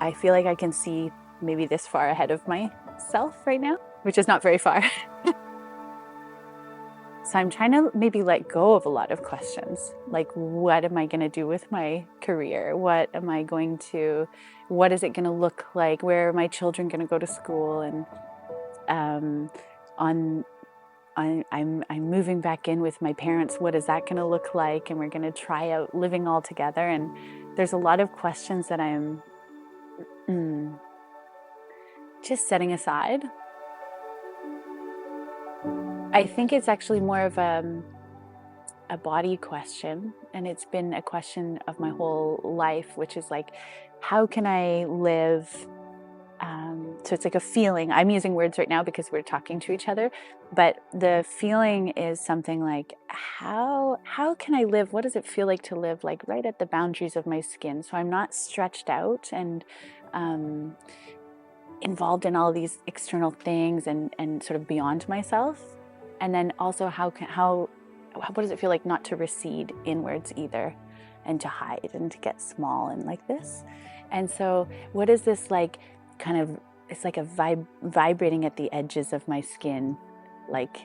I feel like I can see maybe this far ahead of myself right now, which is not very far. So I'm trying to maybe let go of a lot of questions, like what am I going to do with my career? What is it going to look like? Where are my children going to go to school? And I'm moving back in with my parents. What is that going to look like? And we're going to try out living all together. And there's a lot of questions that I'm just setting aside. I think it's actually more of a body question, and it's been a question of my whole life, which is like, how can I live? So it's like a feeling. I'm using words right now because we're talking to each other, but the feeling is something like, how can I live? What does it feel like to live like right at the boundaries of my skin? So I'm not stretched out and involved in all these external things and sort of beyond myself. And then also what does it feel like not to recede inwards either, and to hide and to get small and like this? And so what is this like kind of, it's like a vibrating at the edges of my skin. Like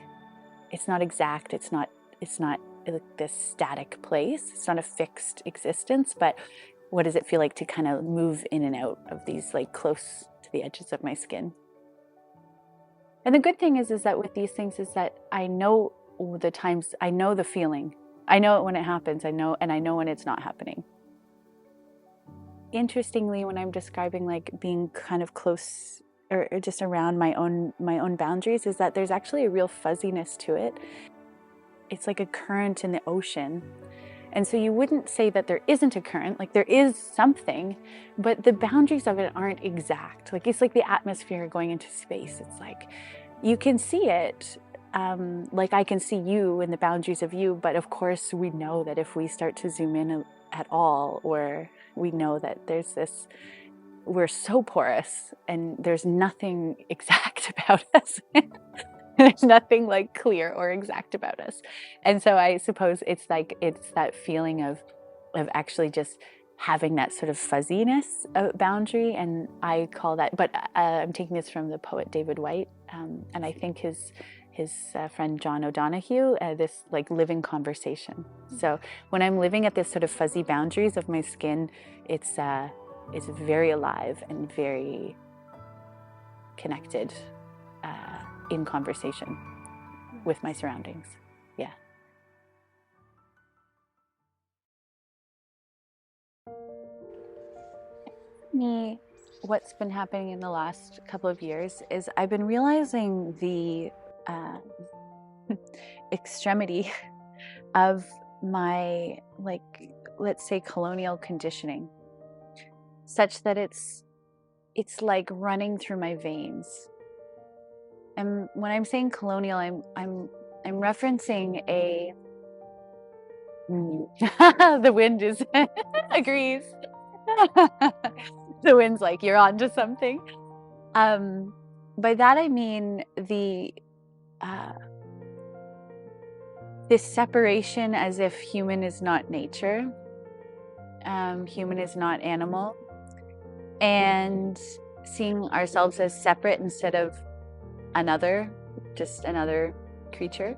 it's not exact, it's not like this static place, it's not a fixed existence, but what does it feel like to kind of move in and out of these, like close to the edges of my skin? And the good thing is that with these things is that I know the times, I know the feeling. I know it when it happens, I know when it's not happening. Interestingly, when I'm describing like being kind of close or just around my own boundaries, is that there's actually a real fuzziness to it. It's like a current in the ocean. And so you wouldn't say that there isn't a current, like there is something, but the boundaries of it aren't exact. Like it's like the atmosphere going into space. It's like you can see it, like I can see you and the boundaries of you, but of course we know that if we start to zoom in at all, or we know that there's this, we're so porous and there's nothing exact about us. There's nothing like clear or exact about us. And so I suppose it's that feeling of actually just having that sort of fuzziness boundary. And I call that, but I'm taking this from the poet David Whyte, and I think his friend John O'Donohue, this like living conversation. So when I'm living at this sort of fuzzy boundaries of my skin, it's very alive and very connected in conversation with my surroundings. Yeah. Me, what's been happening in the last couple of years is I've been realizing the extremity of my, like, let's say colonial conditioning, such that it's like running through my veins. And when I'm saying colonial, I'm referencing a the wind is agrees. The wind's like, you're onto something. By that I mean this separation, as if human is not nature, human is not animal, and seeing ourselves as separate instead of just another creature.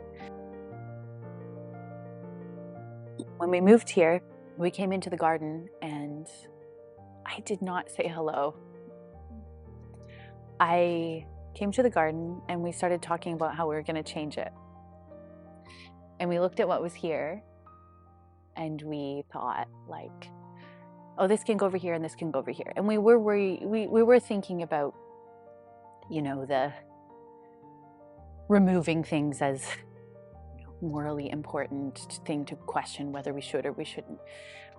When we moved here, we came into the garden and I did not say hello. I came to the garden and we started talking about how we were going to change it. And we looked at what was here and we thought like, oh, this can go over here and this can go over here. And we were thinking about, the removing things as morally important thing to question whether we should or we shouldn't.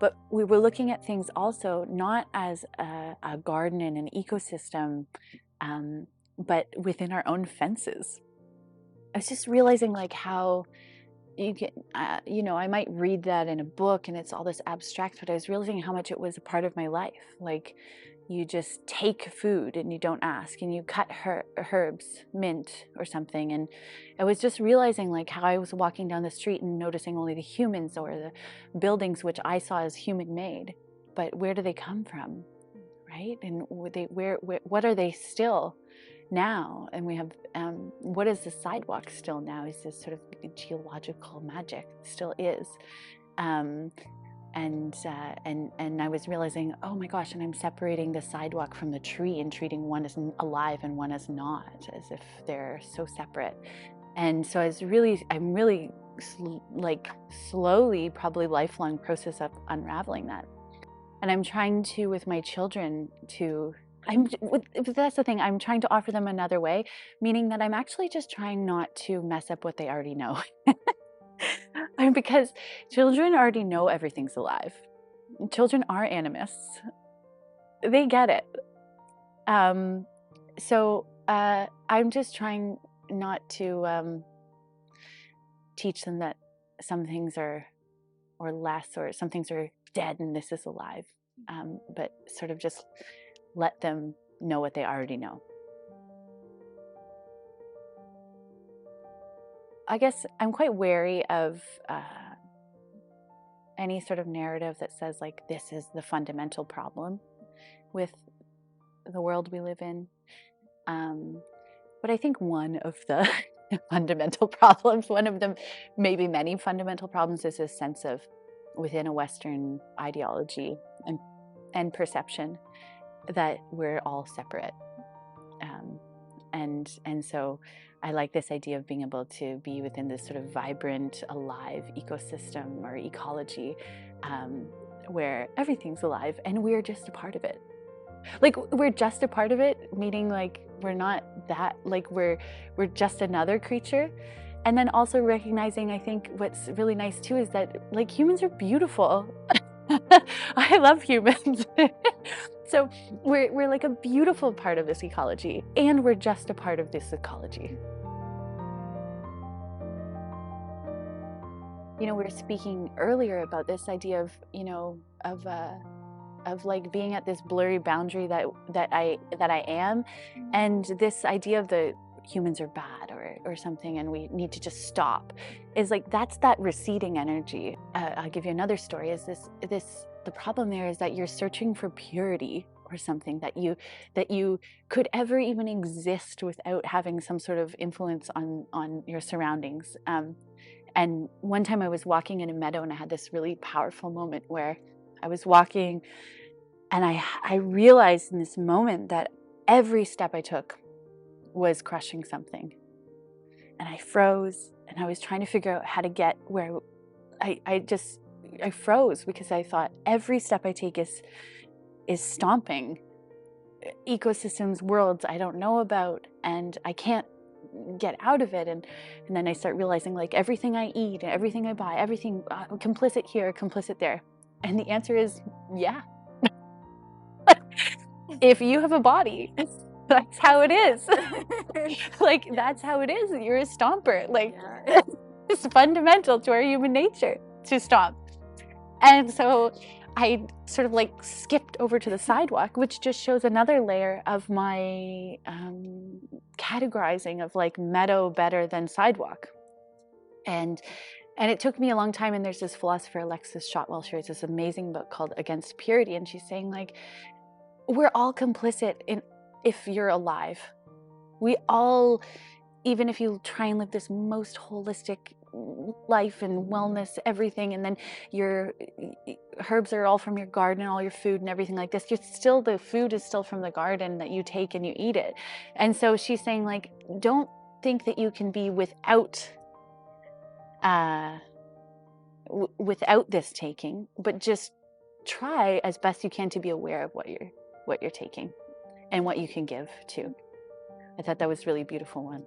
But we were looking at things also not as a garden and an ecosystem, but within our own fences. I was just realizing like how you can, I might read that in a book and it's all this abstract, but I was realizing how much it was a part of my life. Like you just take food and you don't ask, and you cut herbs, mint or something. And I was just realizing like how I was walking down the street and noticing only the humans or the buildings which I saw as human made, but where do they come from? right? And what are they still now? And we have, what is the sidewalk still now? Is this sort of geological magic? It still is. And I was realizing, oh my gosh, and I'm separating the sidewalk from the tree and treating one as alive and one as not, as if they're so separate. And so I'm really like slowly, probably lifelong process of unraveling that. And I'm trying to, with my children, that's the thing, I'm trying to offer them another way, meaning that I'm actually just trying not to mess up what they already know. Because children already know everything's alive. Children are animists. They get it. So I'm just trying not to teach them that some things are or less, or some things are dead and this is alive, but sort of just let them know what they already know. I guess I'm quite wary of any sort of narrative that says like this is the fundamental problem with the world we live in. But I think one of the fundamental problems, one of the maybe many fundamental problems, is this sense of within a Western ideology and perception that we're all separate. And so I like this idea of being able to be within this sort of vibrant, alive ecosystem or ecology, where everything's alive and we're just a part of it. Like we're just a part of it, meaning like we're not that, like we're just another creature. And then also recognizing, I think what's really nice too is that like humans are beautiful. I love humans. So we're like a beautiful part of this ecology, and we're just a part of this ecology. You know, we were speaking earlier about this idea of, you know, of like being at this blurry boundary that I am, and this idea of the humans are bad or something and we need to just stop, is like that's that receding energy. I'll give you another story. Is the problem there is that you're searching for purity or something, that you could ever even exist without having some sort of influence on your surroundings. And one time I was walking in a meadow and I had this really powerful moment where I was walking and I realized in this moment that every step I took was crushing something. And I froze and I was trying to figure out how to get where I froze, because I thought every step I take is stomping ecosystems, worlds I don't know about, and I can't get out of it. And then I start realizing like everything I eat, everything I buy, everything, complicit here, complicit there. And the answer is yeah. If you have a body, that's how it is. Like that's how it is. You're a stomper. Like yeah. It's fundamental to our human nature to stomp. And so I sort of like skipped over to the sidewalk, which just shows another layer of my categorizing of like meadow better than sidewalk. And it took me a long time. And there's this philosopher, Alexis Shotwell, she writes this amazing book called Against Purity. And she's saying like, we're all complicit in if you're alive. We all, even if you try and live this most holistic life and wellness, everything, and then your herbs are all from your garden, all your food and everything like this, the food is still from the garden that you take and you eat it. And so she's saying like, don't think that you can be without this taking, but just try as best you can to be aware of what you're taking and what you can give too. I thought that was a really beautiful one.